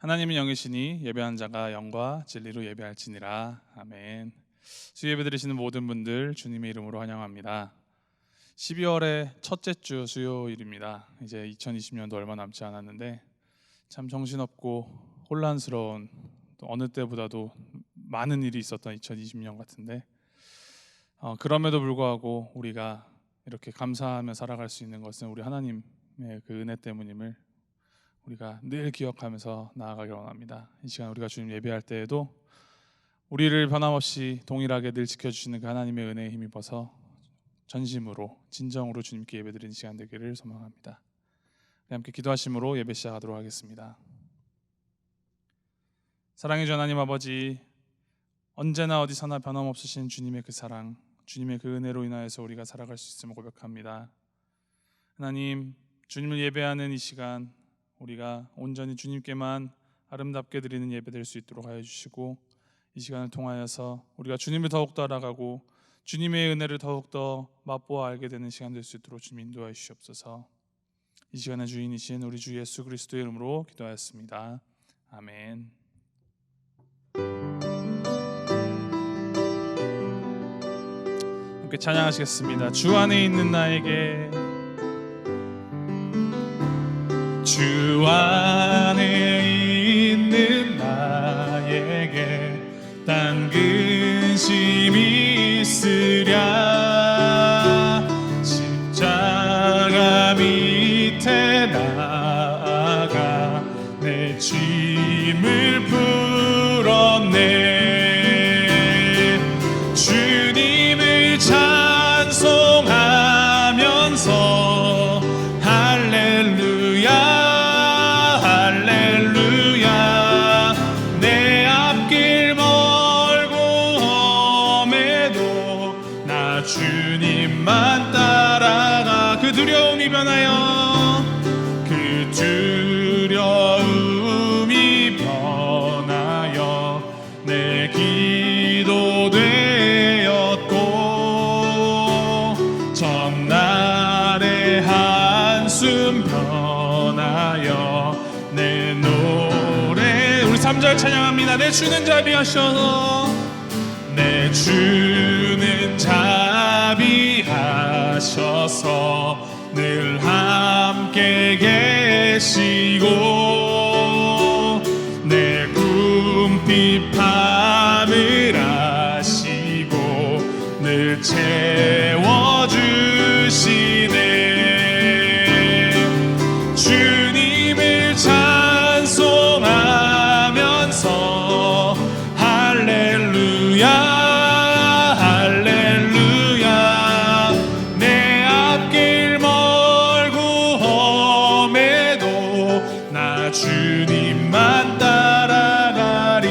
하나님은 영이시니 예배하는 자가 영과 진리로 예배할지니라. 아멘. 수요예배 드리시는 모든 분들 주님의 이름으로 환영합니다. 12월의 첫째 주 수요일입니다. 이제 2020년도 얼마 남지 않았는데 참 정신없고 혼란스러운, 또 어느 때보다도 많은 일이 있었던 2020년 같은데 그럼에도 불구하고 우리가 이렇게 감사하며 살아갈 수 있는 것은 우리 하나님의 그 은혜 때문임을 우리가 늘 기억하면서 나아가길 원합니다. 이 시간 우리가 주님 예배할 때에도 우리를 변함없이 동일하게 늘 지켜주시는 그 하나님의 은혜에 힘입어서 전심으로 진정으로 주님께 예배드리는 시간 되기를 소망합니다. 함께 기도하심으로 예배 시작하도록 하겠습니다. 사랑해 주 하나님 아버지, 언제나 어디서나 변함없으신 주님의 그 사랑, 주님의 그 은혜로 인하여서 우리가 살아갈 수 있음을 고백합니다. 하나님, 주님을 예배하는 이 시간 우리가 온전히 주님께만 아름답게 드리는 예배 될 수 있도록 하여 주시고, 이 시간을 통하여서 우리가 주님을 더욱더 알아가고 주님의 은혜를 더욱더 맛보아 알게 되는 시간 될 수 있도록 주님 인도하여 주시옵소서. 이 시간의 주인이신 우리 주 예수 그리스도의 이름으로 기도하였습니다. 아멘. 함께 찬양하시겠습니다. 주 안에 있는 나에게, 주 안에 있는 나에게 딴 근심이 있으랴. 십자가 밑에 나아가 내 짐을 풀었네. 주님을 찬송하면서 할렐루야 주님만 따라가. 그 두려움이 변하여, 그 두려움이 변하여 내 기도 되었고, 전날의 한숨 변하여 내 노래. 우리 3절 찬양합니다. 내 주는 자비하셔서, 내 주는 자비하셔서 늘 함께 계시고, 내 궁핍함을 아시고 늘 채워주시네. 주님을 찬송하면서 할렐루야 주님만 따라가리.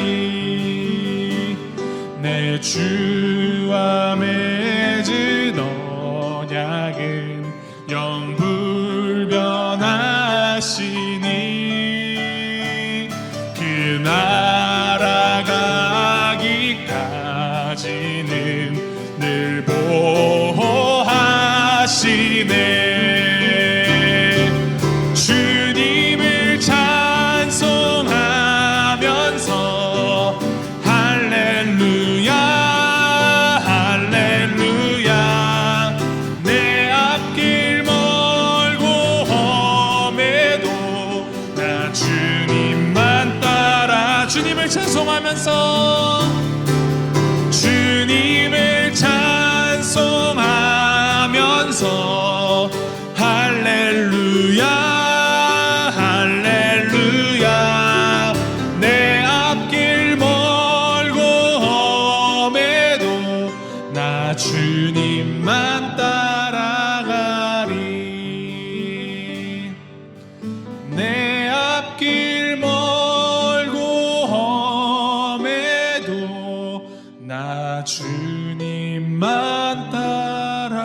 내 주와 맺은 언약은 영불변하시니, 그 날아가기까지는 늘 보호하시네. 찬송하면서, 주님을 찬송하면서 할렐루야 할렐루야. 내 앞길 멀고 험해도 나 주님만 따라가리. 내 앞길 나 주님만 따라가리.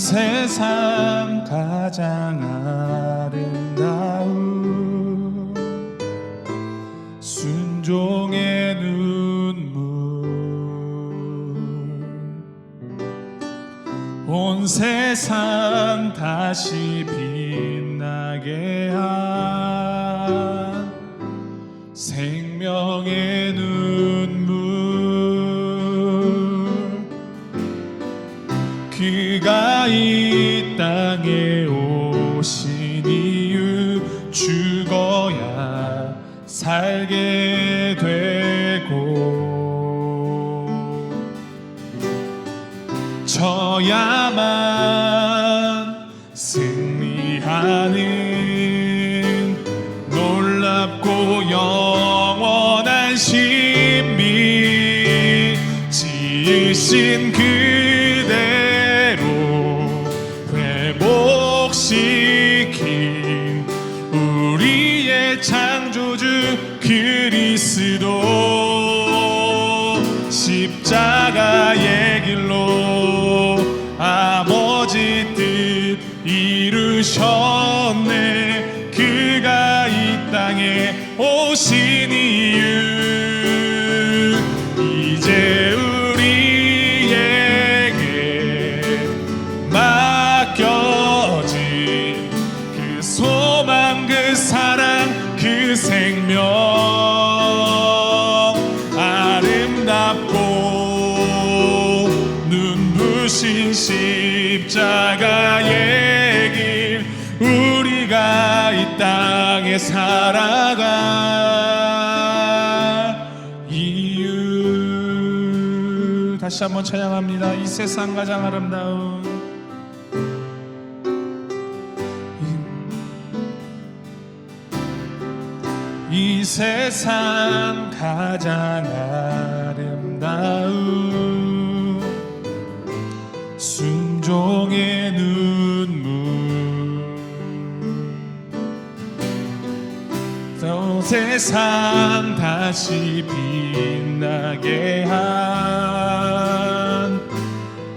세상 가장 아름다운 순종의 눈물, 온 세상 다시 빛나게 한 생명의 눈물, 그가 이 땅에 오신 이유, 죽어야 살게 되고 져야만 승리하는 놀랍고 영원한 신비, 지으신 그대로 회복시킨 우리의 창조주 그리스도, 십자가의 길로 아버지 뜻 이루셨네. 그가 이 땅에 오신 이유, 이제 우리에게 맡겨진 그 소망, 그 사랑, 그 생명, 아름답고 눈부신 십자가의 길, 우리가 이 땅에 살아갈 이유. 다시 한번 찬양합니다. 이 세상 가장 아름다운, 이 세상 가장 아름다운 순종의 눈물, 온 세상 다시 빛나게 한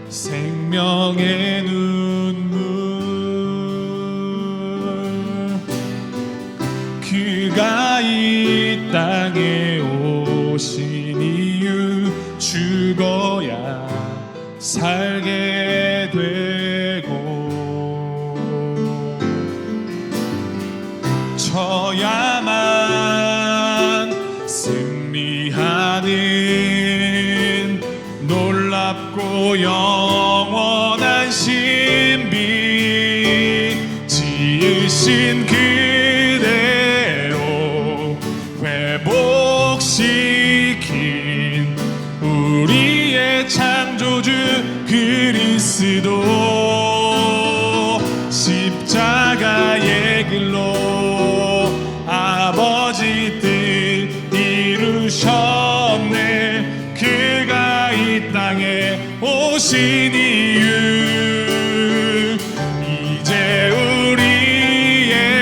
생명의 눈물, 그가 이 땅에 오신 이유, 죽어야 살게 되고 져야만 승리하는 놀랍고 영원한 신비, 지으신 그대로 회복시킨 우리의 창조주 그리스도, 십자가의 길로 아버지 뜻 이루셨네. 그가 이 땅에 오신 이유, 이제 우리에게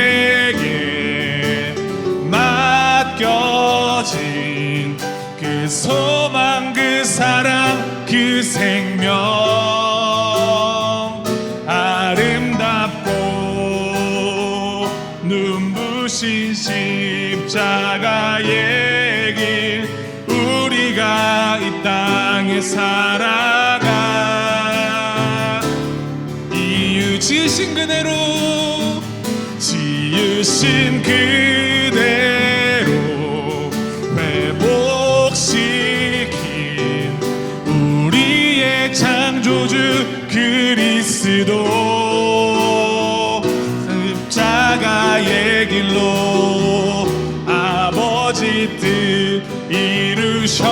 맡겨진 그 소망, 그 사랑, 그 생명, 아름답고 눈부신 십자가의 길, 우리가 이 땅에 살아가 이유, 지으신 그대로, 지으신 그대로 회복시킨 우리의 창조주 그리스도, 십자가의 길로 아버지 뜻 이루셨네.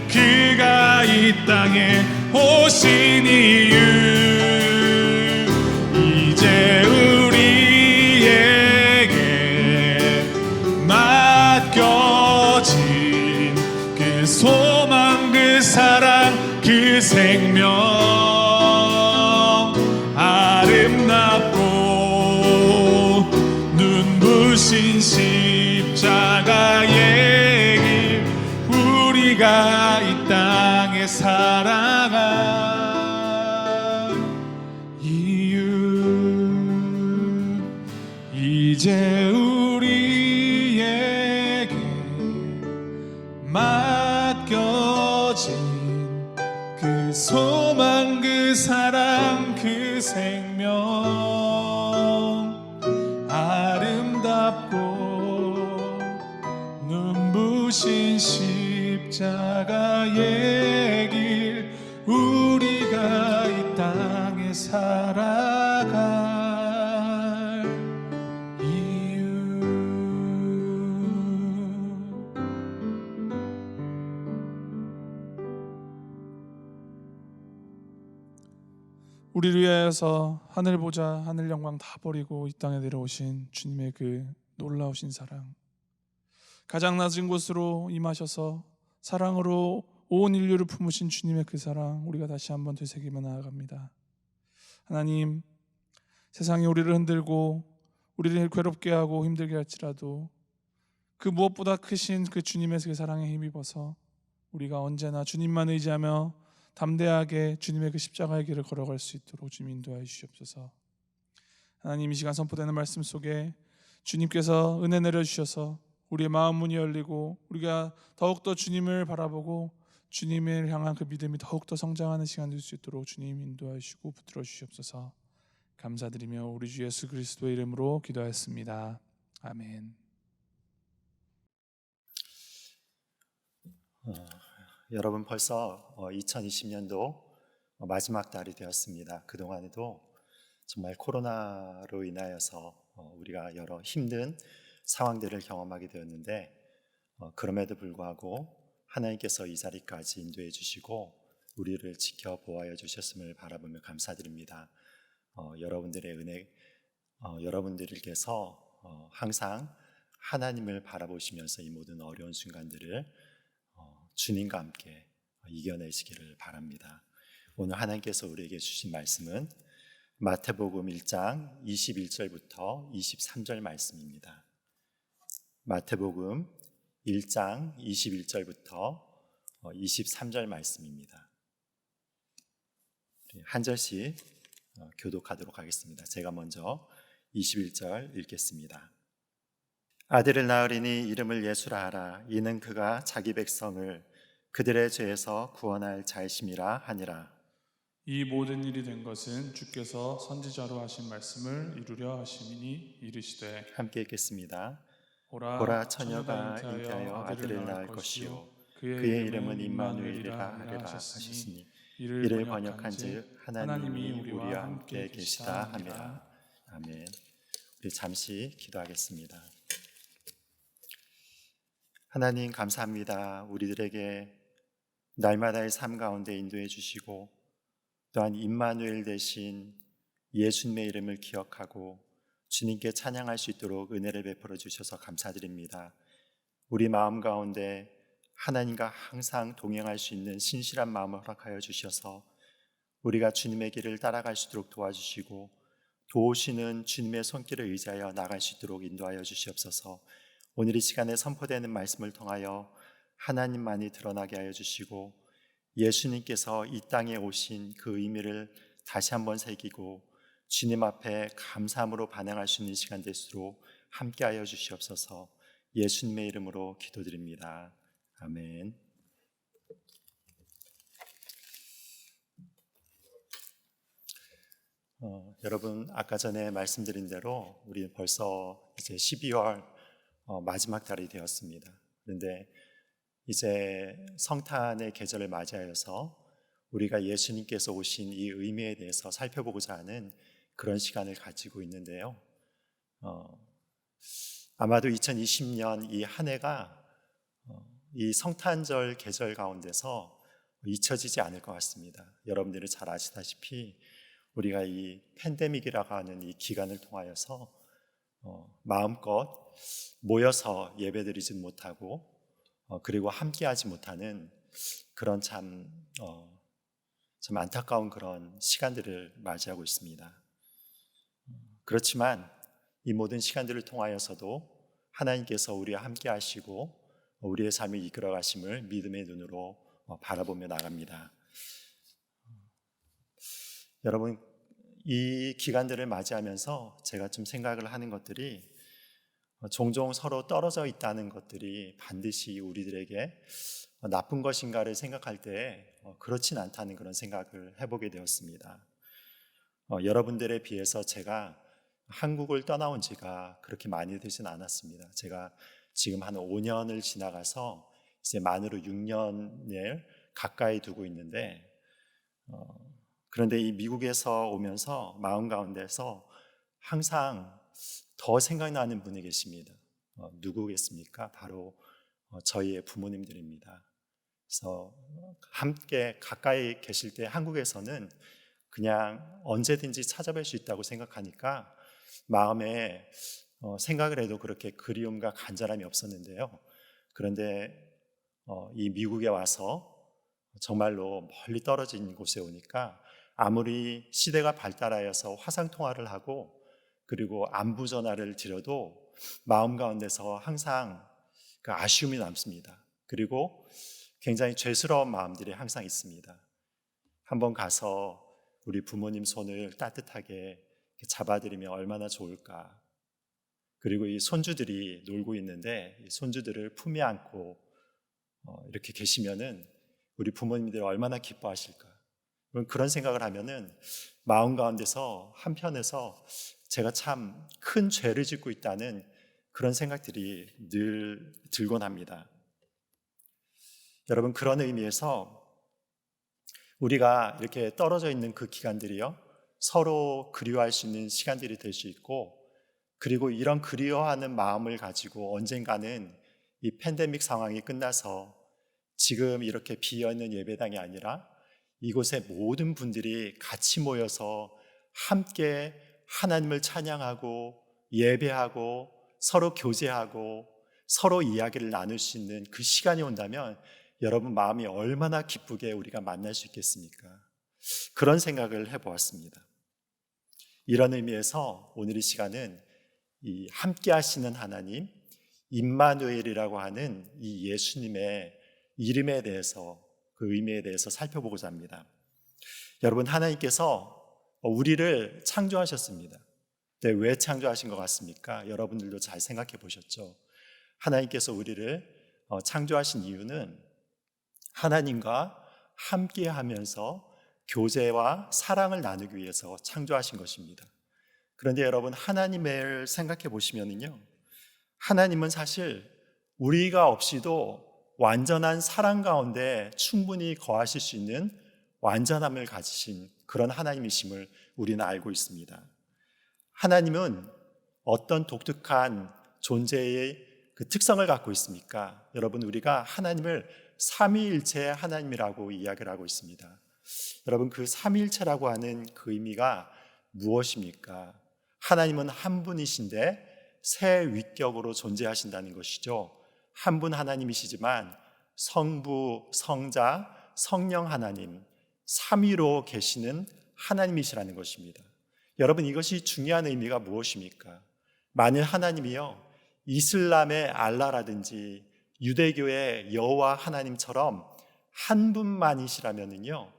그가 이 땅에 오신 이유, 이제 우리에게 맡겨진 그 소망, 그 사랑, 그 생명, 아름답고 눈부신 십자가의 길, 우리가 이 땅에 살아가 이제 우리에게 맡겨진 그 소망, 그 사랑, 그 생명, 아름답고 눈부신 십자가의 길, 우리가 이 땅에 살아갈 이유. 우리를 위하여서 하늘 보자 하늘 영광 다 버리고 이 땅에 내려오신 주님의 그 놀라우신 사랑, 가장 낮은 곳으로 임하셔서 사랑으로 온 인류를 품으신 주님의 그 사랑, 우리가 다시 한번 되새기며 나아갑니다. 하나님, 세상이 우리를 흔들고 우리를 괴롭게 하고 힘들게 할지라도 그 무엇보다 크신 그 주님의 그 사랑에 힘입어서 우리가 언제나 주님만 의지하며 담대하게 주님의 그 십자가의 길을 걸어갈 수 있도록 주님 인도하여 주시옵소서. 하나님, 이 시간 선포되는 말씀 속에 주님께서 은혜 내려주셔서 우리의 마음 문이 열리고 우리가 더욱더 주님을 바라보고 주님을 향한 그 믿음이 더욱더 성장하는 시간 될 수 있도록 주님 인도하여 주시고 붙들어 주시옵소서. 감사드리며 우리 주 예수 그리스도의 이름으로 기도하였습니다. 아멘. 여러분, 벌써 2020년도 마지막 달이 되었습니다. 그동안에도 정말 코로나로 인하여서 우리가 여러 힘든 상황들을 경험하게 되었는데, 그럼에도 불구하고 하나님께서 이 자리까지 인도해 주시고 우리를 지켜보아여 주셨음을 바라보며 감사드립니다. 여러분들의 은혜, 여러분들께서 항상 하나님을 바라보시면서 이 모든 어려운 순간들을 주님과 함께 이겨내시기를 바랍니다. 오늘 하나님께서 우리에게 주신 말씀은 마태복음 1장 21절부터 23절 말씀입니다. 마태복음 1장 21절부터 23절 말씀입니다. 한 절씩 교독하도록 하겠습니다. 제가 먼저 21절 읽겠습니다. 아들을 낳으리니 이름을 예수라 하라. 이는 그가 자기 백성을 그들의 죄에서 구원할 자이심이라 하니라. 이 모든 일이 된 것은 주께서 선지자로 하신 말씀을 이루려 하심이니 이르시되, 함께 읽겠습니다. 보라, 보라, 처녀가 잉태하여 아들을 낳을 것이요 그의 이름은 임마누엘이라 하리라 하셨으니 이를 번역한즉 하나님이 우리와 함께 계시다 함이라. 아멘. 우리 잠시 기도하겠습니다. 하나님, 감사합니다. 우리들에게 날마다의 삶 가운데 인도해 주시고 또한 임마누엘 되신 예수님의 이름을 기억하고 주님께 찬양할 수 있도록 은혜를 베풀어 주셔서 감사드립니다. 우리 마음 가운데 하나님과 항상 동행할 수 있는 신실한 마음을 허락하여 주셔서 우리가 주님의 길을 따라갈 수 있도록 도와주시고 도우시는 주님의 손길을 의지하여 나갈 수 있도록 인도하여 주시옵소서. 오늘 이 시간에 선포되는 말씀을 통하여 하나님만이 드러나게 하여 주시고 예수님께서 이 땅에 오신 그 의미를 다시 한번 새기고 주님 앞에 감사함으로 반응할 수 있는 시간 될수록 함께 하여 주시옵소서. 예수님의 이름으로 기도드립니다. 아멘. 여러분, 아까 전에 말씀드린 대로 우리 벌써 이제 12월 마지막 달이 되었습니다. 그런데 이제 성탄의 계절을 맞이하여서 우리가 예수님께서 오신 이 의미에 대해서 살펴보고자 하는 그런 시간을 가지고 있는데요. 아마도 2020년 이 한 해가 이 성탄절 계절 가운데서 잊혀지지 않을 것 같습니다. 여러분들이 잘 아시다시피 우리가 이 팬데믹이라고 하는 이 기간을 통하여서 마음껏 모여서 예배드리지 못하고 그리고 함께하지 못하는 그런 참 안타까운 그런 시간들을 맞이하고 있습니다. 그렇지만 이 모든 시간들을 통하여서도 하나님께서 우리와 함께 하시고 우리의 삶을 이끌어 가심을 믿음의 눈으로 바라보며 나갑니다. 여러분, 이 기간들을 맞이하면서 제가 좀 생각을 하는 것들이 종종 서로 떨어져 있다는 것들이 반드시 우리들에게 나쁜 것인가를 생각할 때 그렇진 않다는 그런 생각을 해보게 되었습니다. 여러분들에 비해서 제가 한국을 떠나온 지가 그렇게 많이 되진 않았습니다. 제가 지금 한 5년을 지나가서 이제 만으로 6년을 가까이 두고 있는데, 그런데 이 미국에서 오면서 마음 가운데서 항상 더 생각나는 분이 계십니다. 누구겠습니까? 바로 저희의 부모님들입니다. 그래서 함께 가까이 계실 때 한국에서는 그냥 언제든지 찾아뵐 수 있다고 생각하니까 마음에 생각을 해도 그렇게 그리움과 간절함이 없었는데요. 그런데 이 미국에 와서 정말로 멀리 떨어진 곳에 오니까 아무리 시대가 발달하여서 화상통화를 하고 그리고 안부 전화를 드려도 마음 가운데서 항상 그 아쉬움이 남습니다. 그리고 굉장히 죄스러운 마음들이 항상 있습니다. 한번 가서 우리 부모님 손을 따뜻하게 잡아드리면 얼마나 좋을까. 그리고 이 손주들이 놀고 있는데 이 손주들을 품에 안고 이렇게 계시면은 우리 부모님들이 얼마나 기뻐하실까. 그런 생각을 하면은 마음 가운데서 한편에서 제가 참 큰 죄를 짓고 있다는 그런 생각들이 늘 들곤 합니다. 여러분, 그런 의미에서 우리가 이렇게 떨어져 있는 그 기간들이요, 서로 그리워할 수 있는 시간들이 될 수 있고, 그리고 이런 그리워하는 마음을 가지고 언젠가는 이 팬데믹 상황이 끝나서 지금 이렇게 비어있는 예배당이 아니라 이곳에 모든 분들이 같이 모여서 함께 하나님을 찬양하고 예배하고 서로 교제하고 서로 이야기를 나눌 수 있는 그 시간이 온다면 여러분 마음이 얼마나 기쁘게 우리가 만날 수 있겠습니까? 그런 생각을 해보았습니다. 이런 의미에서 오늘 이 시간은 이 함께 하시는 하나님, 임마누엘이라고 하는 이 예수님의 이름에 대해서, 그 의미에 대해서 살펴보고자 합니다. 여러분, 하나님께서 우리를 창조하셨습니다. 근데 왜 창조하신 것 같습니까? 여러분들도 잘 생각해 보셨죠? 하나님께서 우리를 창조하신 이유는 하나님과 함께 하면서 교제와 사랑을 나누기 위해서 창조하신 것입니다. 그런데 여러분, 하나님을 생각해 보시면요, 하나님은 사실 우리가 없이도 완전한 사랑 가운데 충분히 거하실 수 있는 완전함을 가지신 그런 하나님이심을 우리는 알고 있습니다. 하나님은 어떤 독특한 존재의 그 특성을 갖고 있습니까? 여러분, 우리가 하나님을 삼위일체의 하나님이라고 이야기를 하고 있습니다. 여러분, 그 삼위일체라고 하는 그 의미가 무엇입니까? 하나님은 한 분이신데 세 위격으로 존재하신다는 것이죠. 한 분 하나님이시지만 성부, 성자, 성령 하나님, 삼위로 계시는 하나님이시라는 것입니다. 여러분, 이것이 중요한 의미가 무엇입니까? 만일 하나님이요, 이슬람의 알라라든지 유대교의 여호와 하나님처럼 한 분만이시라면요,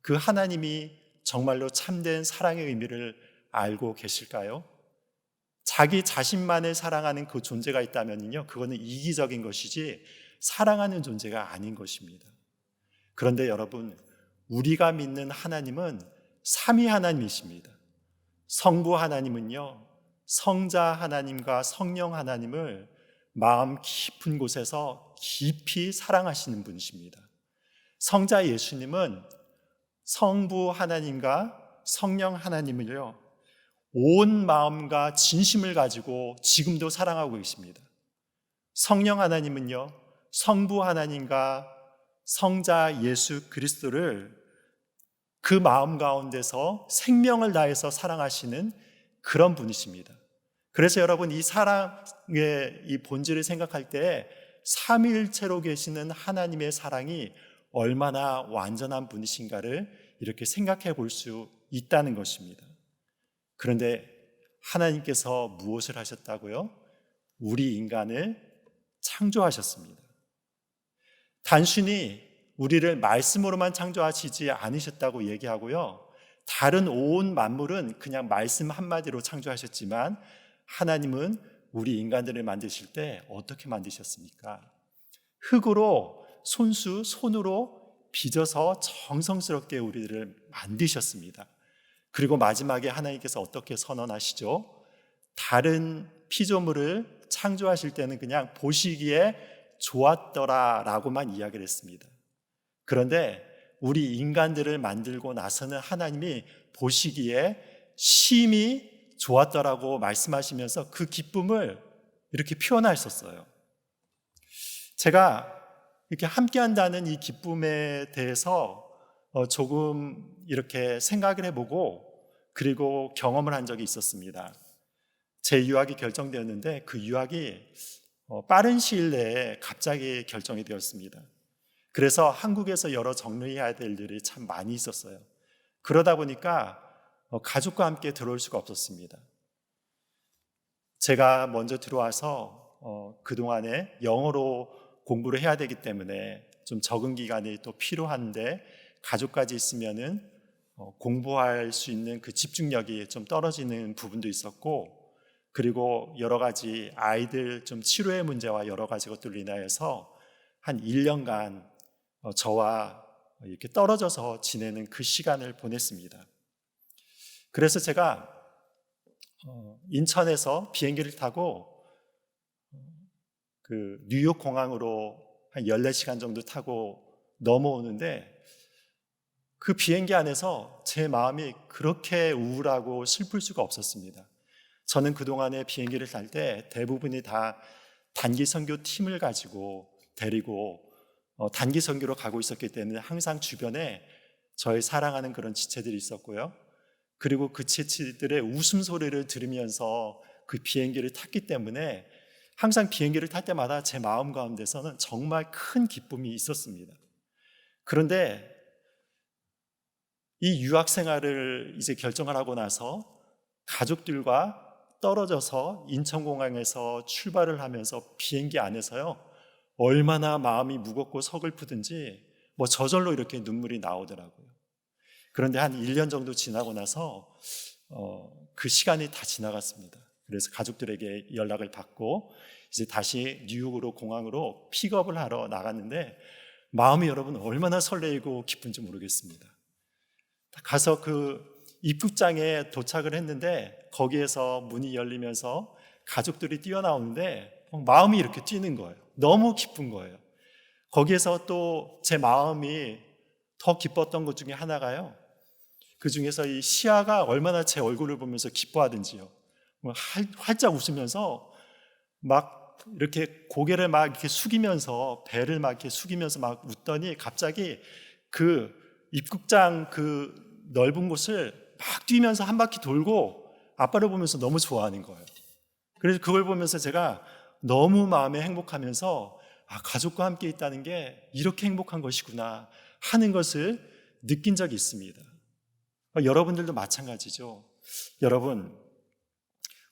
그 하나님이 정말로 참된 사랑의 의미를 알고 계실까요? 자기 자신만을 사랑하는 그 존재가 있다면요, 그거는 이기적인 것이지 사랑하는 존재가 아닌 것입니다. 그런데 여러분, 우리가 믿는 하나님은 삼위 하나님이십니다. 성부 하나님은요, 성자 하나님과 성령 하나님을 마음 깊은 곳에서 깊이 사랑하시는 분이십니다. 성자 예수님은 성부 하나님과 성령 하나님을요, 온 마음과 진심을 가지고 지금도 사랑하고 계십니다. 성령 하나님은요, 성부 하나님과 성자 예수 그리스도를 그 마음 가운데서 생명을 다해서 사랑하시는 그런 분이십니다. 그래서 여러분, 이 사랑의 이 본질을 생각할 때 삼위일체로 계시는 하나님의 사랑이 얼마나 완전한 분이신가를 이렇게 생각해 볼 수 있다는 것입니다. 그런데 하나님께서 무엇을 하셨다고요? 우리 인간을 창조하셨습니다. 단순히 우리를 말씀으로만 창조하시지 않으셨다고 얘기하고요, 다른 온 만물은 그냥 말씀 한마디로 창조하셨지만 하나님은 우리 인간들을 만드실 때 어떻게 만드셨습니까? 흙으로 손으로 빚어서 정성스럽게 우리들을 만드셨습니다. 그리고 마지막에 하나님께서 어떻게 선언하시죠? 다른 피조물을 창조하실 때는 그냥 보시기에 좋았더라 라고만 이야기를 했습니다. 그런데 우리 인간들을 만들고 나서는 하나님이 보시기에 심히 좋았더라고 말씀하시면서 그 기쁨을 이렇게 표현하셨어요. 제가 이렇게 함께 한다는 이 기쁨에 대해서 조금 이렇게 생각을 해보고 그리고 경험을 한 적이 있었습니다. 제 유학이 결정되었는데 그 유학이 빠른 시일 내에 갑자기 결정이 되었습니다. 그래서 한국에서 여러 정리해야 될 일이 참 많이 있었어요. 그러다 보니까 가족과 함께 들어올 수가 없었습니다. 제가 먼저 들어와서 그동안에 영어로 공부를 해야 되기 때문에 좀 적응 기간이 또 필요한데 가족까지 있으면은 공부할 수 있는 그 집중력이 좀 떨어지는 부분도 있었고, 그리고 여러 가지 아이들 좀 치료의 문제와 여러 가지 것들로 인하여서 한 1년간 저와 이렇게 떨어져서 지내는 그 시간을 보냈습니다. 그래서 제가 인천에서 비행기를 타고 그 뉴욕 공항으로 한 14시간 정도 타고 넘어오는데 그 비행기 안에서 제 마음이 그렇게 우울하고 슬플 수가 없었습니다. 저는 그동안에 비행기를 탈 때 대부분이 다 단기 선교 팀을 가지고 데리고 단기 선교로 가고 있었기 때문에 항상 주변에 저의 사랑하는 그런 지체들이 있었고요. 그리고 그 지체들의 웃음소리를 들으면서 그 비행기를 탔기 때문에 항상 비행기를 탈 때마다 제 마음 가운데서는 정말 큰 기쁨이 있었습니다. 그런데 이 유학 생활을 이제 결정을 하고 나서 가족들과 떨어져서 인천공항에서 출발을 하면서 비행기 안에서요, 얼마나 마음이 무겁고 서글프든지 저절로 이렇게 눈물이 나오더라고요. 그런데 한 1년 정도 지나고 나서 그 시간이 다 지나갔습니다. 그래서 가족들에게 연락을 받고 이제 다시 뉴욕으로 공항으로 픽업을 하러 나갔는데 마음이 여러분 얼마나 설레이고 기쁜지 모르겠습니다. 가서 그 입국장에 도착을 했는데 거기에서 문이 열리면서 가족들이 뛰어나오는데 마음이 이렇게 뛰는 거예요. 너무 기쁜 거예요. 거기에서 또 제 마음이 더 기뻤던 것 중에 하나가요, 그 중에서 이 시아가 얼마나 제 얼굴을 보면서 기뻐하든지요, 활짝 웃으면서 막 이렇게 고개를 막 이렇게 숙이면서 배를 막 이렇게 숙이면서 막 웃더니 갑자기 그 입국장 그 넓은 곳을 막 뛰면서 한 바퀴 돌고 아빠를 보면서 너무 좋아하는 거예요. 그래서 그걸 보면서 제가 너무 마음에 행복하면서 가족과 함께 있다는 게 이렇게 행복한 것이구나 하는 것을 느낀 적이 있습니다. 여러분들도 마찬가지죠. 여러분,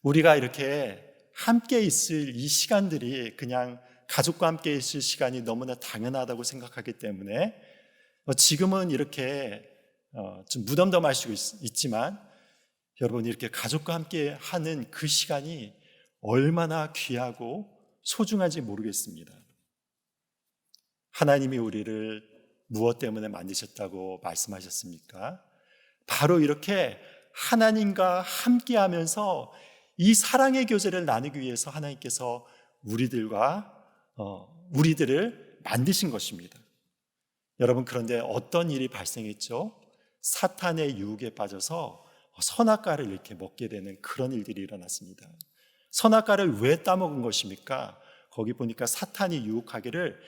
우리가 이렇게 함께 있을 이 시간들이 그냥 가족과 함께 있을 시간이 너무나 당연하다고 생각하기 때문에 지금은 이렇게 좀 무덤덤할 수 있지만 여러분, 이렇게 가족과 함께 하는 그 시간이 얼마나 귀하고 소중한지 모르겠습니다. 하나님이 우리를 무엇 때문에 만드셨다고 말씀하셨습니까? 바로 이렇게 하나님과 함께 하면서 이 사랑의 교제를 나누기 위해서 하나님께서 우리들을 만드신 것입니다. 여러분, 그런데 어떤 일이 발생했죠? 사탄의 유혹에 빠져서 선악과를 이렇게 먹게 되는 그런 일들이 일어났습니다. 선악과를 왜 따먹은 것입니까? 거기 보니까 사탄이 유혹하기를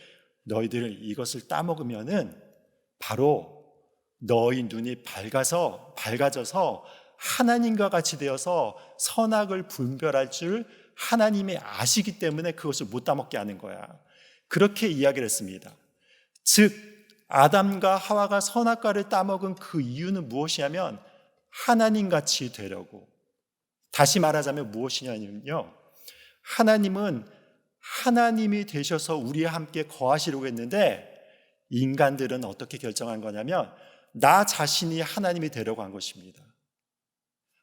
너희들 이것을 따먹으면은 바로 너희 눈이 밝아져서 하나님과 같이 되어서 선악을 분별할 줄 하나님이 아시기 때문에 그것을 못 따먹게 하는 거야. 그렇게 이야기를 했습니다. 즉 아담과 하와가 선악과를 따먹은 그 이유는 무엇이냐면 하나님같이 되려고. 다시 말하자면 무엇이냐면요, 하나님은 하나님이 되셔서 우리와 함께 거하시려고 했는데 인간들은 어떻게 결정한 거냐면 나 자신이 하나님이 되려고 한 것입니다.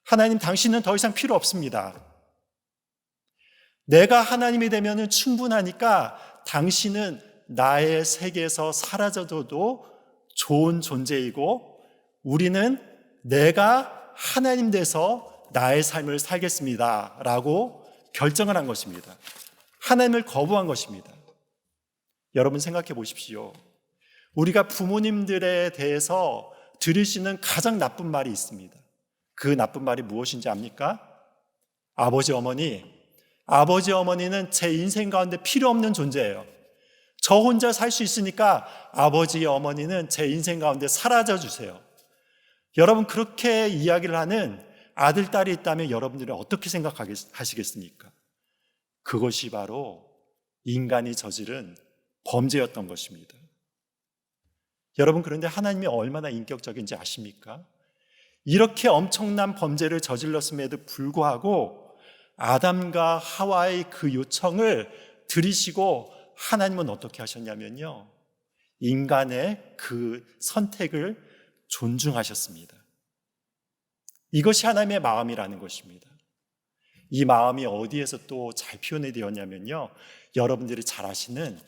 하나님, 당신은 더 이상 필요 없습니다. 내가 하나님이 되면 충분하니까 당신은 나의 세계에서 사라져도 좋은 존재이고 우리는 내가 하나님 돼서 나의 삶을 살겠습니다 라고 결정을 한 것입니다. 하나님을 거부한 것입니다. 여러분 생각해 보십시오. 우리가 부모님들에 대해서 들을 수 있는 가장 나쁜 말이 있습니다. 그 나쁜 말이 무엇인지 압니까? 아버지, 어머니는 제 인생 가운데 필요 없는 존재예요. 저 혼자 살 수 있으니까 아버지, 어머니는 제 인생 가운데 사라져 주세요. 여러분 그렇게 이야기를 하는 아들, 딸이 있다면 여러분들은 어떻게 생각하시겠습니까? 그것이 바로 인간이 저지른 범죄였던 것입니다. 여러분 그런데 하나님이 얼마나 인격적인지 아십니까? 이렇게 엄청난 범죄를 저질렀음에도 불구하고 아담과 하와의 그 요청을 들으시고 하나님은 어떻게 하셨냐면요, 인간의 그 선택을 존중하셨습니다. 이것이 하나님의 마음이라는 것입니다. 이 마음이 어디에서 또 잘 표현되었냐면요, 여러분들이 잘 아시는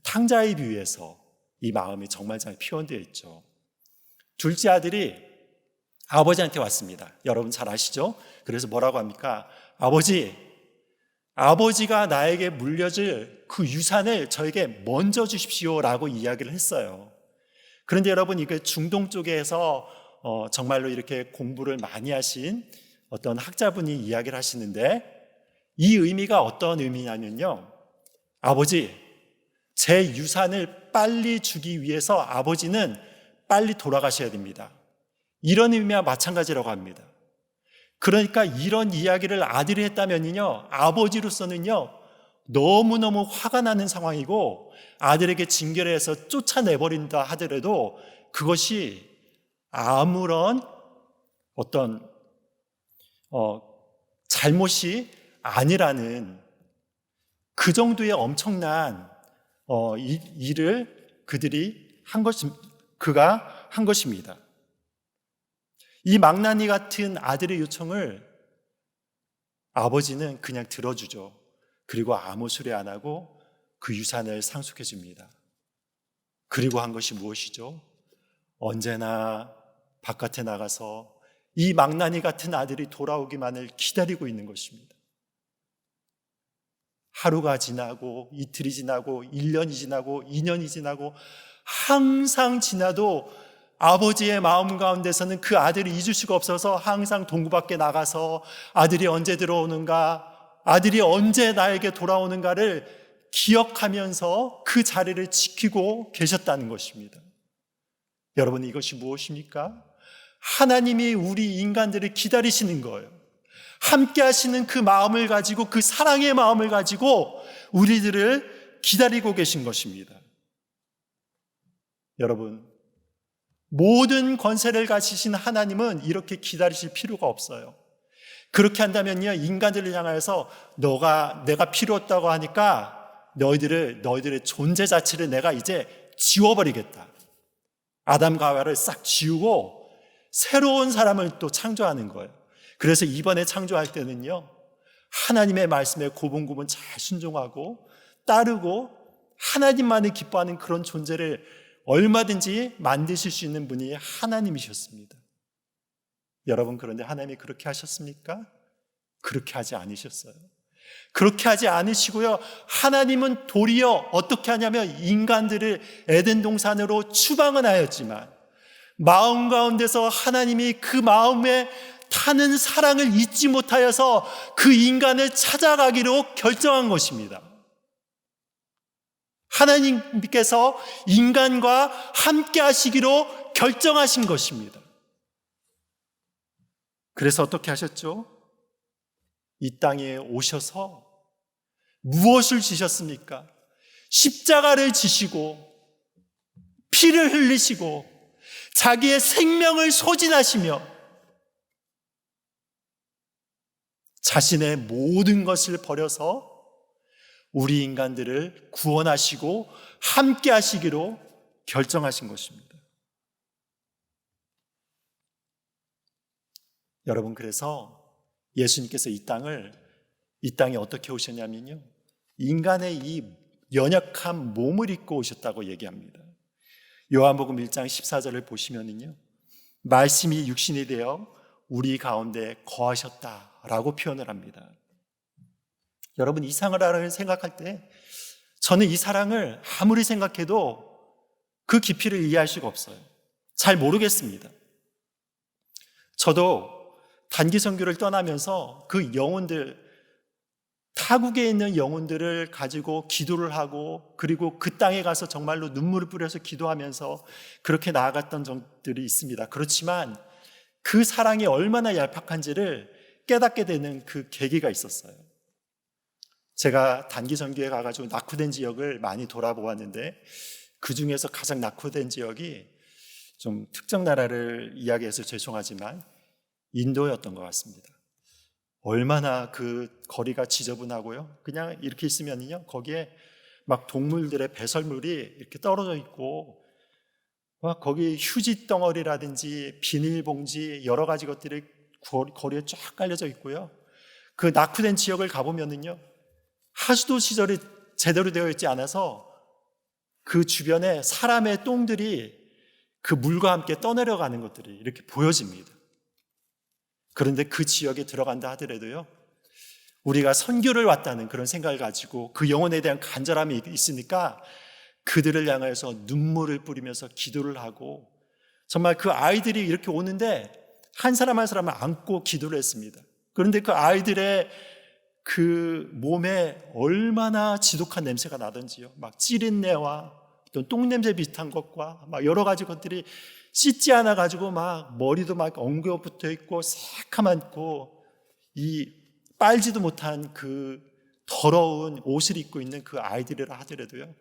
탕자의 비유에서 이 마음이 정말 잘 표현되어 있죠. 둘째 아들이 아버지한테 왔습니다. 여러분 잘 아시죠? 그래서 뭐라고 합니까? 아버지가 나에게 물려줄 그 유산을 저에게 먼저 주십시오 라고 이야기를 했어요. 그런데 여러분 이게 중동 쪽에서 정말로 이렇게 공부를 많이 하신 어떤 학자분이 이야기를 하시는데, 이 의미가 어떤 의미냐면요, 아버지, 제 유산을 빨리 주기 위해서 아버지는 빨리 돌아가셔야 됩니다. 이런 의미와 마찬가지라고 합니다. 그러니까 이런 이야기를 아들이 했다면요, 아버지로서는요 너무너무 화가 나는 상황이고 아들에게 징계를 해서 쫓아내버린다 하더라도 그것이 아무런 어떤 잘못이 아니라는 그 정도의 엄청난 일을 그가 한 것입니다. 이 망나니 같은 아들의 요청을 아버지는 그냥 들어주죠. 그리고 아무 소리 안 하고 그 유산을 상속해 줍니다. 그리고 한 것이 무엇이죠? 언제나 바깥에 나가서 이 망나니 같은 아들이 돌아오기만을 기다리고 있는 것입니다. 하루가 지나고 이틀이 지나고 1년이 지나고 2년이 지나고 항상 지나도 아버지의 마음 가운데서는 그 아들이 잊을 수가 없어서 항상 동구 밖에 나가서 아들이 언제 들어오는가, 아들이 언제 나에게 돌아오는가를 기억하면서 그 자리를 지키고 계셨다는 것입니다. 여러분 이것이 무엇입니까? 하나님이 우리 인간들을 기다리시는 거예요. 함께 하시는 그 마음을 가지고, 그 사랑의 마음을 가지고 우리들을 기다리고 계신 것입니다. 여러분, 모든 권세를 가지신 하나님은 이렇게 기다리실 필요가 없어요. 그렇게 한다면요, 인간들을 향하여서 내가 필요 없다고 하니까 너희들의 존재 자체를 내가 이제 지워버리겠다. 아담과 하와를 싹 지우고 새로운 사람을 또 창조하는 거예요. 그래서 이번에 창조할 때는요, 하나님의 말씀에 고분고분 잘 순종하고 따르고 하나님만을 기뻐하는 그런 존재를 얼마든지 만드실 수 있는 분이 하나님이셨습니다. 여러분 그런데 하나님이 그렇게 하셨습니까? 그렇게 하지 않으셨어요. 그렇게 하지 않으시고요, 하나님은 도리어 어떻게 하냐면 인간들을 에덴 동산으로 추방은 하였지만 마음 가운데서 하나님이 그 마음에 타는 사랑을 잊지 못하여서 그 인간을 찾아가기로 결정한 것입니다. 하나님께서 인간과 함께 하시기로 결정하신 것입니다. 그래서 어떻게 하셨죠? 이 땅에 오셔서 무엇을 지셨습니까? 십자가를 지시고 피를 흘리시고 자기의 생명을 소진하시며 자신의 모든 것을 버려서 우리 인간들을 구원하시고 함께 하시기로 결정하신 것입니다. 여러분, 그래서 예수님께서 이 땅을 이 땅에 어떻게 오셨냐면요, 인간의 이 연약한 몸을 입고 오셨다고 얘기합니다. 요한복음 1장 14절을 보시면은요, 말씀이 육신이 되어 우리 가운데 거하셨다라고 표현을 합니다. 여러분, 이 사랑을 생각할 때 저는 이 사랑을 아무리 생각해도 그 깊이를 이해할 수가 없어요. 잘 모르겠습니다. 저도 단기 선교를 떠나면서 그 영혼들, 타국에 있는 영혼들을 가지고 기도를 하고, 그리고 그 땅에 가서 정말로 눈물을 뿌려서 기도하면서 그렇게 나아갔던 적들이 있습니다. 그렇지만 그 사랑이 얼마나 얄팍한지를 깨닫게 되는 그 계기가 있었어요. 제가 단기 선교에 가가지고 낙후된 지역을 많이 돌아보았는데, 그 중에서 가장 낙후된 지역이, 좀 특정 나라를 이야기해서 죄송하지만 인도였던 것 같습니다. 얼마나 그 거리가 지저분하고요, 그냥 이렇게 있으면요, 거기에 막 동물들의 배설물이 이렇게 떨어져 있고, 막 거기 휴지 덩어리라든지 비닐봉지 여러 가지 것들이 거리에 쫙 깔려져 있고요, 그 낙후된 지역을 가보면은요, 하수도 시설이 제대로 되어 있지 않아서 그 주변에 사람의 똥들이 그 물과 함께 떠내려가는 것들이 이렇게 보여집니다. 그런데 그 지역에 들어간다 하더라도요, 우리가 선교를 왔다는 그런 생각을 가지고 그 영혼에 대한 간절함이 있으니까 그들을 향해서 눈물을 뿌리면서 기도를 하고, 정말 그 아이들이 이렇게 오는데 한 사람 한 사람을 안고 기도를 했습니다. 그런데 그 아이들의 그 몸에 얼마나 지독한 냄새가 나던지요, 막 찌린내와 어떤 똥냄새 비슷한 것과 막 여러 가지 것들이 씻지 않아 가지고 막 머리도 막 엉겨 붙어 있고 새카맣고 이 빨지도 못한 그 더러운 옷을 입고 있는 그 아이들이라 하더라도요,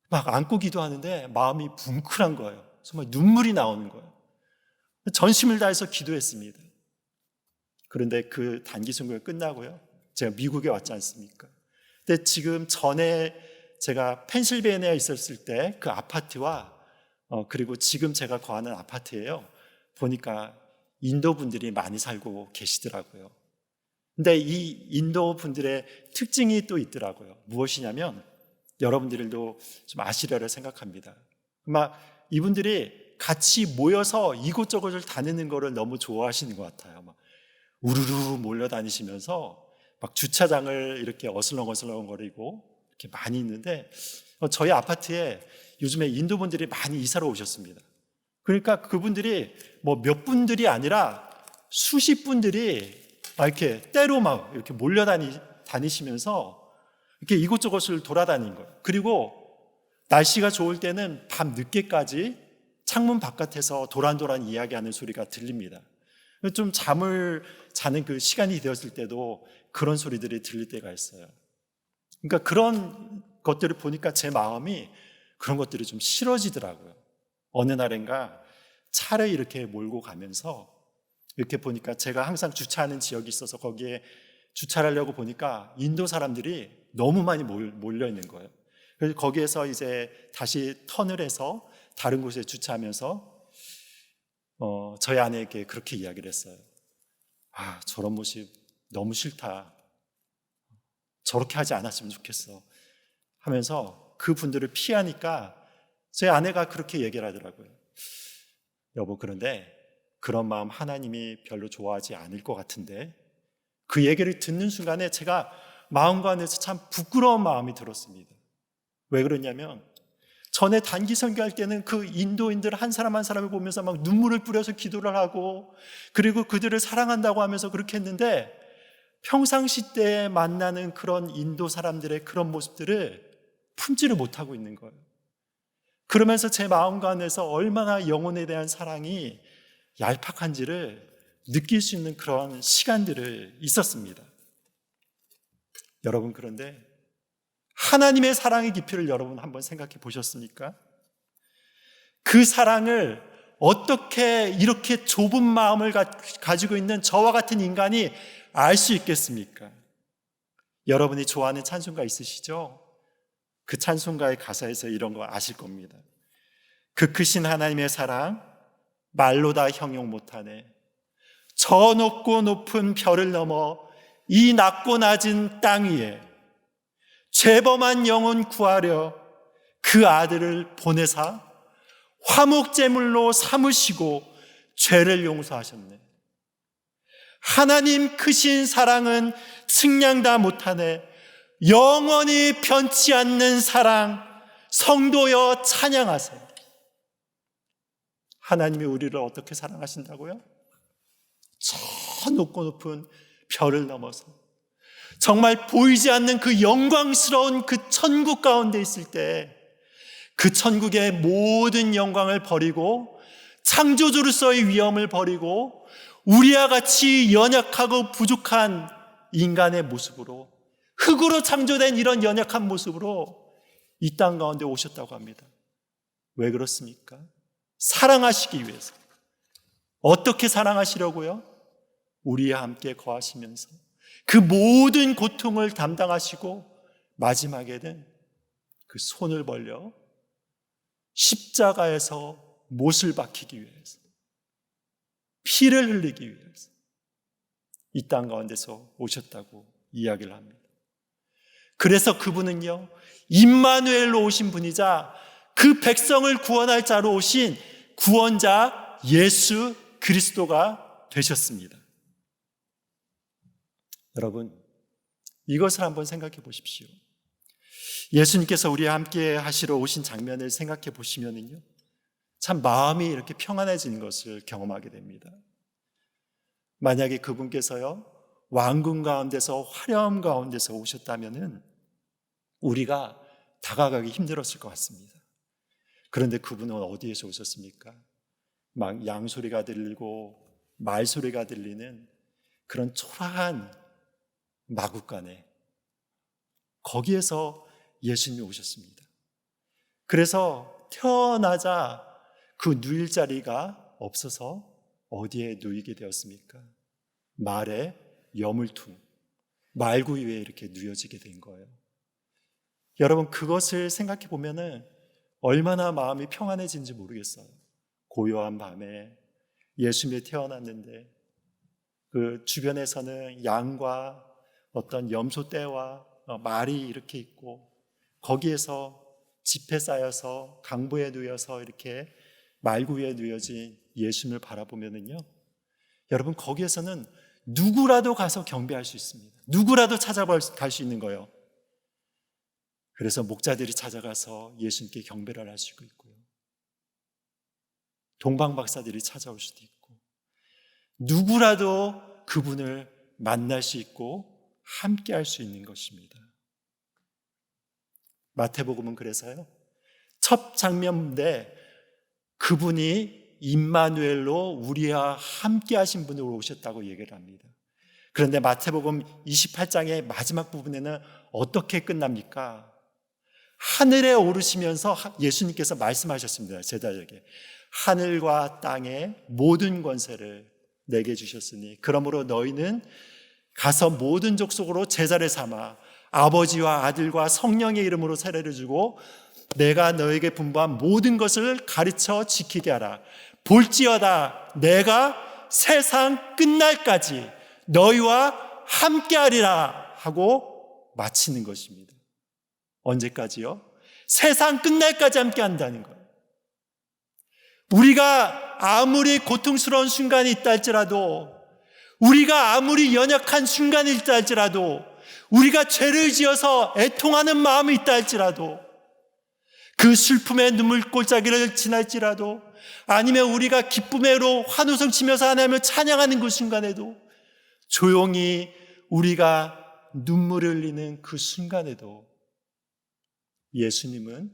막 안고 기도하는데 마음이 뭉클한 거예요. 정말 눈물이 나오는 거예요. 전심을 다해서 기도했습니다. 그런데 그 단기 선교가 끝나고요, 제가 미국에 왔지 않습니까? 근데 지금 전에 제가 펜실베이니아에 있었을 때 그 아파트와 그리고 지금 제가 거하는 아파트예요, 보니까 인도 분들이 많이 살고 계시더라고요. 근데 이 인도 분들의 특징이 또 있더라고요. 무엇이냐면, 여러분들도 좀 아시려고 생각합니다. 아마 이분들이 같이 모여서 이곳저곳을 다니는 거를 너무 좋아하시는 것 같아요. 막 우르르 몰려다니시면서 막 주차장을 이렇게 어슬렁어슬렁 거리고 이렇게 많이 있는데, 저희 아파트에 요즘에 인도 분들이 많이 이사를 오셨습니다. 그러니까 그분들이 뭐 몇 분들이 아니라 수십 분들이 막 이렇게 때로 막 이렇게 몰려다니시면서 이렇게 이곳저곳을 돌아다닌 거예요. 그리고 날씨가 좋을 때는 밤 늦게까지 창문 바깥에서 도란도란 이야기하는 소리가 들립니다. 좀 잠을 자는 그 시간이 되었을 때도 그런 소리들이 들릴 때가 있어요. 그러니까 그런 것들을 보니까 제 마음이 그런 것들이 좀 싫어지더라고요. 어느 날인가 차를 이렇게 몰고 가면서 이렇게 보니까, 제가 항상 주차하는 지역이 있어서 거기에 주차를 하려고 보니까 인도 사람들이 너무 많이 몰려 있는 거예요. 그래서 거기에서 이제 다시 턴을 해서 다른 곳에 주차하면서 저희 아내에게 그렇게 이야기를 했어요. 아, 저런 모습 너무 싫다. 저렇게 하지 않았으면 좋겠어. 하면서 그분들을 피하니까 제 아내가 그렇게 얘기를 하더라고요. 여보, 그런데 그런 마음 하나님이 별로 좋아하지 않을 것 같은데. 그 얘기를 듣는 순간에 제가 마음과 안에서 참 부끄러운 마음이 들었습니다. 왜 그러냐면, 전에 단기 선교할 때는 그 인도인들 한 사람 한 사람을 보면서 막 눈물을 뿌려서 기도를 하고, 그리고 그들을 사랑한다고 하면서 그렇게 했는데, 평상시 때에 만나는 그런 인도 사람들의 그런 모습들을 품지를 못하고 있는 거예요. 그러면서 제 마음과 안에서 얼마나 영혼에 대한 사랑이 얄팍한지를 느낄 수 있는 그런 시간들을 있었습니다. 여러분, 그런데 하나님의 사랑의 깊이를 여러분 한번 생각해 보셨습니까? 그 사랑을 어떻게 이렇게 좁은 마음을 가지고 있는 저와 같은 인간이 알 수 있겠습니까? 여러분이 좋아하는 찬송가 있으시죠? 그 찬송가의 가사에서 이런 거 아실 겁니다. 그 크신 하나님의 사랑 말로 다 형용 못하네. 저 높고 높은 별을 넘어 이 낮고 낮은 땅 위에 죄범한 영혼 구하려 그 아들을 보내사 화목제물로 삼으시고 죄를 용서하셨네. 하나님 크신 사랑은 측량다 못하네. 영원히 변치 않는 사랑, 성도여 찬양하세요. 하나님이 우리를 어떻게 사랑하신다고요? 저 높고 높은 별을 넘어서 정말 보이지 않는 그 영광스러운 그 천국 가운데 있을 때 그 천국의 모든 영광을 버리고 창조주로서의 위엄을 버리고 우리와 같이 연약하고 부족한 인간의 모습으로, 흙으로 창조된 이런 연약한 모습으로 이 땅 가운데 오셨다고 합니다. 왜 그렇습니까? 사랑하시기 위해서. 어떻게 사랑하시려고요? 우리와 함께 거하시면서 그 모든 고통을 담당하시고 마지막에는 그 손을 벌려 십자가에서 못을 박히기 위해서, 피를 흘리기 위해서 이 땅 가운데서 오셨다고 이야기를 합니다. 그래서 그분은요, 임마누엘로 오신 분이자 그 백성을 구원할 자로 오신 구원자 예수 그리스도가 되셨습니다. 여러분, 이것을 한번 생각해 보십시오. 예수님께서 우리와 함께 하시러 오신 장면을 생각해 보시면은요, 참 마음이 이렇게 평안해지는 것을 경험하게 됩니다. 만약에 그분께서요, 왕궁 가운데서 화려함 가운데서 오셨다면은 우리가 다가가기 힘들었을 것 같습니다. 그런데 그분은 어디에서 오셨습니까? 막 양소리가 들리고 말소리가 들리는 그런 초라한 마구간에, 거기에서 예수님이 오셨습니다. 그래서 태어나자 그 누일 자리가 없어서 어디에 누이게 되었습니까? 말의 여물퉁, 말구 위에 이렇게 누워지게 된 거예요. 여러분, 그것을 생각해 보면은 얼마나 마음이 평안해진지 모르겠어요. 고요한 밤에 예수님이 태어났는데 그 주변에서는 양과 어떤 염소 떼와 말이 이렇게 있고, 거기에서 짚에 쌓여서 강보에 누워서 이렇게 말구 위에 누워진 예수님을 바라보면은요, 여러분, 거기에서는 누구라도 가서 경배할 수 있습니다. 누구라도 찾아갈 수 있는 거예요. 그래서 목자들이 찾아가서 예수님께 경배를 하시고 있고요, 동방박사들이 찾아올 수도 있고, 누구라도 그분을 만날 수 있고 함께 할 수 있는 것입니다. 마태복음은 그래서요, 첫 장면인데 그분이 임마누엘로 우리와 함께 하신 분으로 오셨다고 얘기를 합니다. 그런데 마태복음 28장의 마지막 부분에는 어떻게 끝납니까? 하늘에 오르시면서 예수님께서 말씀하셨습니다. 제자에게 하늘과 땅의 모든 권세를 내게 주셨으니 그러므로 너희는 가서 모든 족속으로 제자를 삼아 아버지와 아들과 성령의 이름으로 세례를 주고 내가 너에게 분부한 모든 것을 가르쳐 지키게 하라. 볼지어다 내가 세상 끝날까지 너희와 함께하리라 하고 마치는 것입니다. 언제까지요? 세상 끝날까지 함께한다는 거예요. 우리가 아무리 고통스러운 순간이 있다 할지라도, 우리가 아무리 연약한 순간이 있다 할지라도, 우리가 죄를 지어서 애통하는 마음이 있다 할지라도, 그 슬픔의 눈물골짜기를 지날지라도, 아니면 우리가 기쁨으로 환호성 치면서 하나님을 찬양하는 그 순간에도, 조용히 우리가 눈물을 흘리는 그 순간에도 예수님은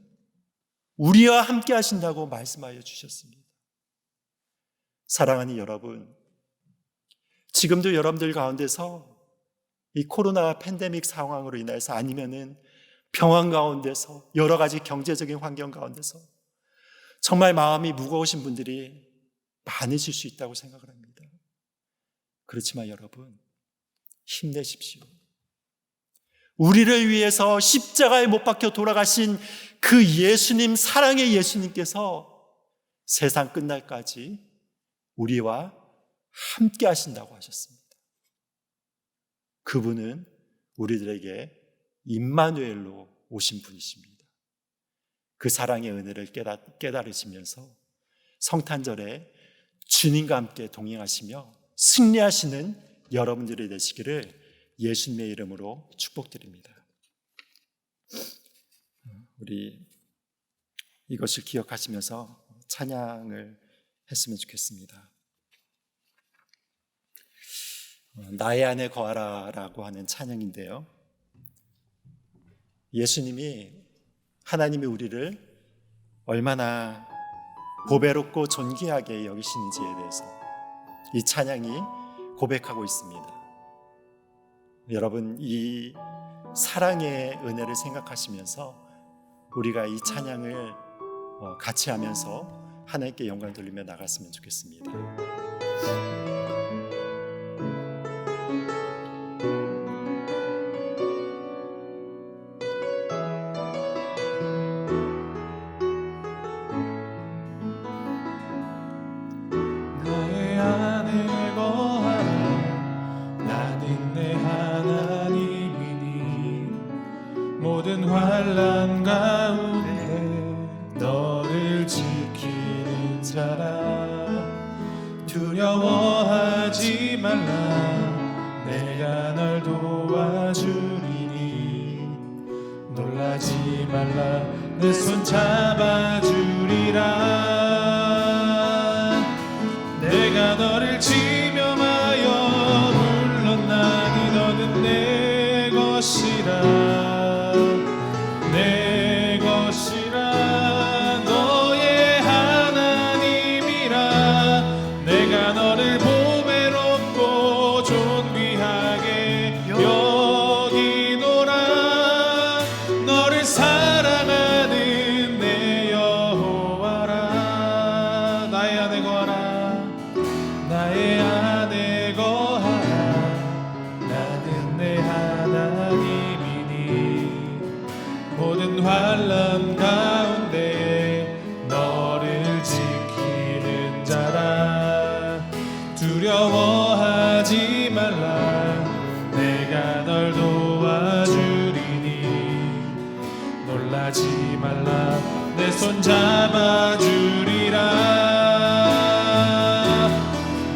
우리와 함께 하신다고 말씀하여 주셨습니다. 사랑하는 여러분, 지금도 여러분들 가운데서 이 코로나 팬데믹 상황으로 인해서, 아니면은 병환 가운데서, 여러 가지 경제적인 환경 가운데서 정말 마음이 무거우신 분들이 많으실 수 있다고 생각을 합니다. 그렇지만 여러분, 힘내십시오. 우리를 위해서 십자가에 못 박혀 돌아가신 그 예수님, 사랑의 예수님께서 세상 끝날까지 우리와 함께 하신다고 하셨습니다. 그분은 우리들에게 임마누엘로 오신 분이십니다. 그 사랑의 은혜를 깨달으시면서 성탄절에 주님과 함께 동행하시며 승리하시는 여러분들이 되시기를 예수님의 이름으로 축복드립니다. 우리 이것을 기억하시면서 찬양을 했으면 좋겠습니다. 나의 안에 거하라 라고 하는 찬양인데요, 예수님이, 하나님이 우리를 얼마나 보배롭고 존귀하게 여기시는지에 대해서 이 찬양이 고백하고 있습니다. 여러분, 이 사랑의 은혜를 생각하시면서 우리가 이 찬양을 같이 하면서 하나님께 영광 돌리며 나갔으면 좋겠습니다. 나의 안에 거하라. 나는 내 하나님이니 모든 환난 가운데 너를 지키는 자라. 두려워하지 말라. 내가 널 도와주리니 놀라지 말라. 내 손 잡아주리라. 내가 너를 지명하여 불렀나니 너는 내 것이라. 내 것이라. 너의 하나님이라. 내가 너를 보배롭고 존귀하게 여기노라. 너를 사랑하는 내 여호와라. 나의 안에 거하라. 나의 안에 거하라. 나는 내 하나님이니 모든 환난 가운데 너를 지키는 자라. 두려워하지 말라. 내가 널 도와주리니 놀라지 말라. 내 손 잡아주리라.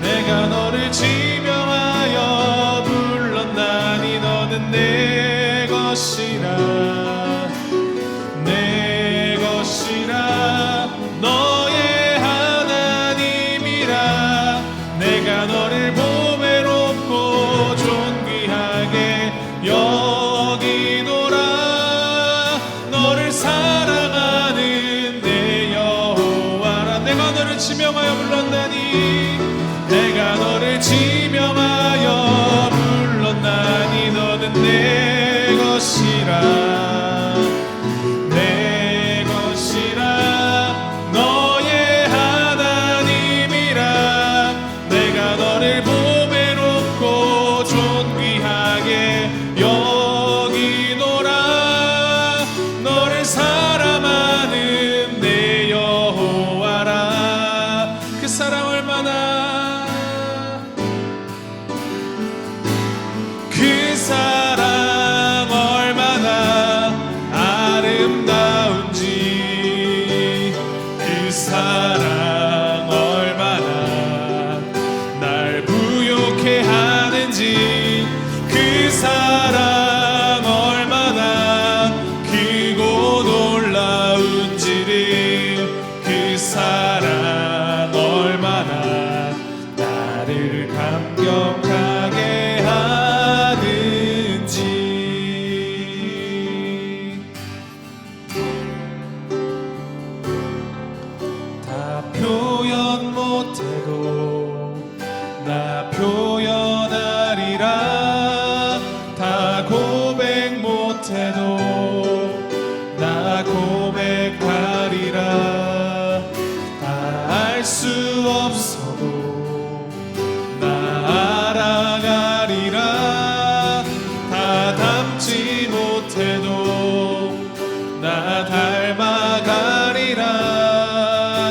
내가 너를 지명하여 불렀나니 너는 내 것이라. 내 것이라. 너의 하나님이라. 내가 너를 보배롭고 존귀하게 여기노라. 너를 사랑하는 내 여호와라. 내가 너를 지명하여 불렀나니 내가 너를 지명하여 불렀나니 너는 내 것이라. 내 것이라. 너의 하나님이라. 내가 너를 보배롭고 존귀하게 여기노라. 너를 사랑하는 내 여호와라. 그 사랑 얼마나, 그 사랑 얼마나 아름다운지. 그 사랑 얼마나 날 부욕해 하는지. 그 사랑 얼마나 크고 놀라운지를. 그 사랑 얼마나 나를 감격하게 하는지. 다 표현 못해도 나 표현하리라. 다 고백 못해도 나 고백하리라. 다 알 수 없어도 나 알아가리라. 다 닮지 못해도 나 닮아가리라.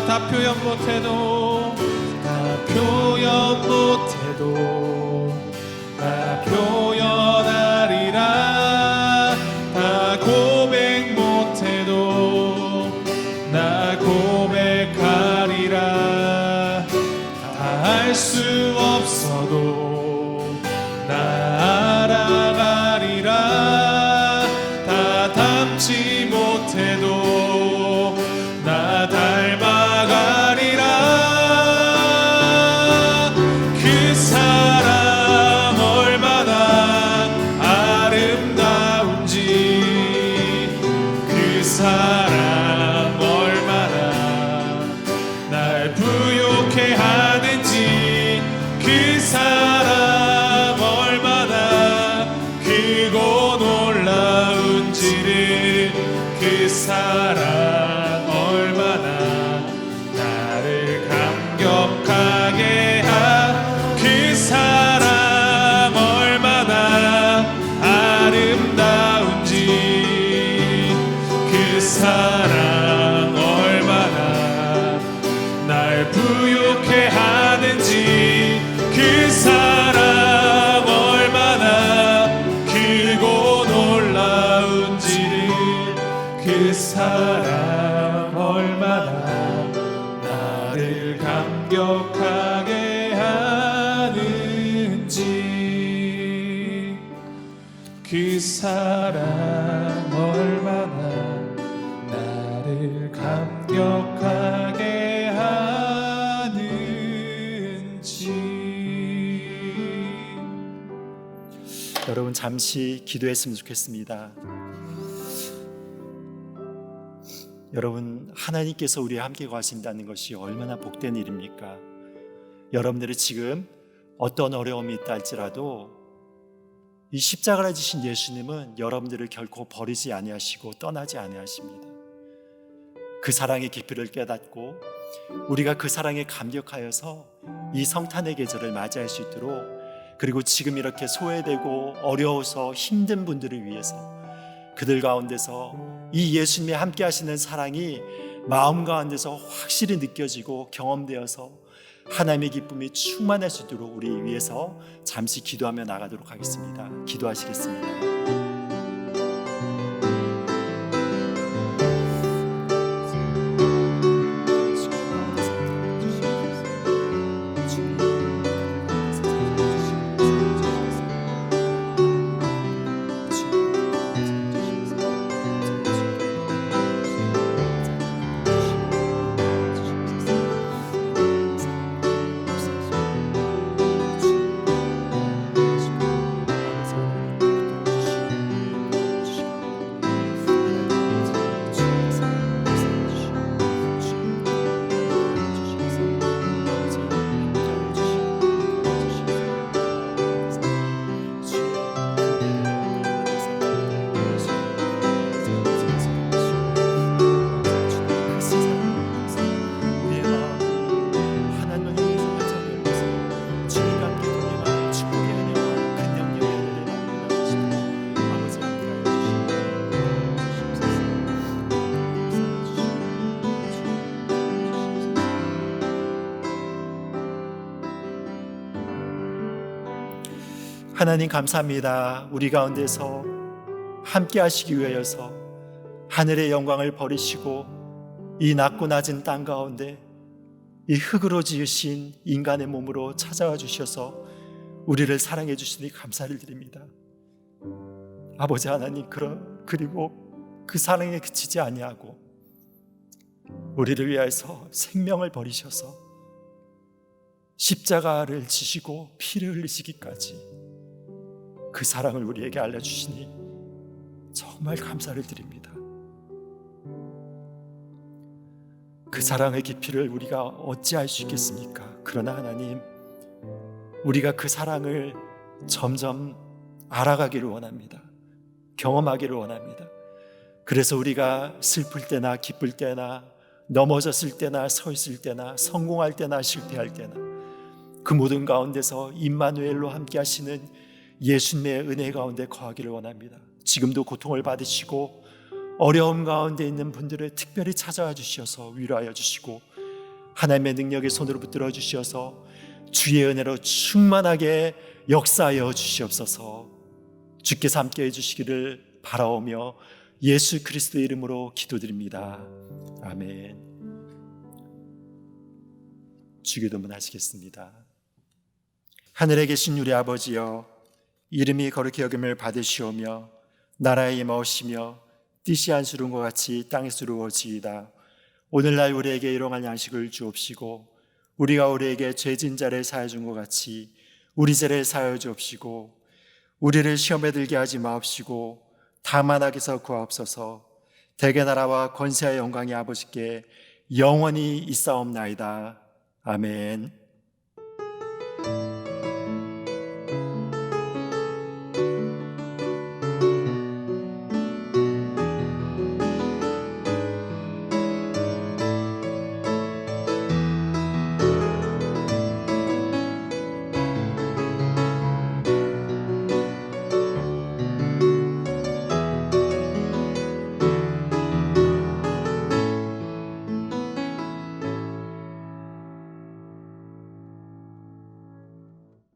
다 표현 못해도 다 표현 못해도 다 표현 크고 놀라운지를 그 사랑 얼마나 나를 감격하게 그 사랑 얼마나 아름다운지 그 사랑 얼마나 날 부욕해 하는지 그 사랑 얼마나 크고 놀라운지를 그 사랑 얼마나 나를 감격하게 하는지 그 사랑 얼마나 나를 감격하게 하는지. 여러분 잠시 기도했으면 좋겠습니다. 여러분, 하나님께서 우리와 함께 가신다는 것이 얼마나 복된 일입니까? 여러분들이 지금 어떤 어려움이 있다 할지라도 이 십자가를 지신 예수님은 여러분들을 결코 버리지 아니하시고 떠나지 아니하십니다. 그 사랑의 깊이를 깨닫고 우리가 그 사랑에 감격하여서 이 성탄의 계절을 맞이할 수 있도록, 그리고 지금 이렇게 소외되고 어려워서 힘든 분들을 위해서 그들 가운데서 이 예수님이 함께 하시는 사랑이 마음 가운데서 확실히 느껴지고 경험되어서 하나님의 기쁨이 충만할 수 있도록 우리 위해서 잠시 기도하며 나가도록 하겠습니다. 기도하시겠습니다. 하나님 감사합니다. 우리 가운데서 함께 하시기 위하여서 하늘의 영광을 버리시고 이 낮고 낮은 땅 가운데 이 흙으로 지으신 인간의 몸으로 찾아와 주셔서 우리를 사랑해 주시니 감사를 드립니다. 아버지 하나님, 그리고 그 사랑에 그치지 아니하고 우리를 위하여서 생명을 버리셔서 십자가를 지시고 피를 흘리시기까지 그 사랑을 우리에게 알려주시니 정말 감사를 드립니다. 그 사랑의 깊이를 우리가 어찌할 수 있겠습니까? 그러나 하나님, 우리가 그 사랑을 점점 알아가기를 원합니다. 경험하기를 원합니다. 그래서 우리가 슬플 때나 기쁠 때나 넘어졌을 때나 서 있을 때나 성공할 때나 실패할 때나 그 모든 가운데서 임마누엘로 함께 하시는 예수님의 은혜 가운데 거하기를 원합니다. 지금도 고통을 받으시고 어려움 가운데 있는 분들을 특별히 찾아와 주셔서 위로하여 주시고 하나님의 능력의 손으로 붙들어 주셔서 주의 은혜로 충만하게 역사하여 주시옵소서. 주께서 함께 해주시기를 바라오며 예수 그리스도의 이름으로 기도드립니다. 아멘. 주기도문 하시겠습니다. 하늘에 계신 우리 아버지여, 이름이 거룩히 여김을 받으시오며 나라에 임하오시며 뜻이 안수룬과 같이 땅에서 이루어지이다. 오늘날 우리에게 일용할 양식을 주옵시고 우리가 우리에게 죄진 자를 사하여 준 것 같이 우리 죄를 사하여 주옵시고 우리를 시험에 들게 하지 마옵시고 다만 악에서 구하옵소서. 대개 나라와 권세와 영광이 아버지께 영원히 있사옵나이다. 아멘.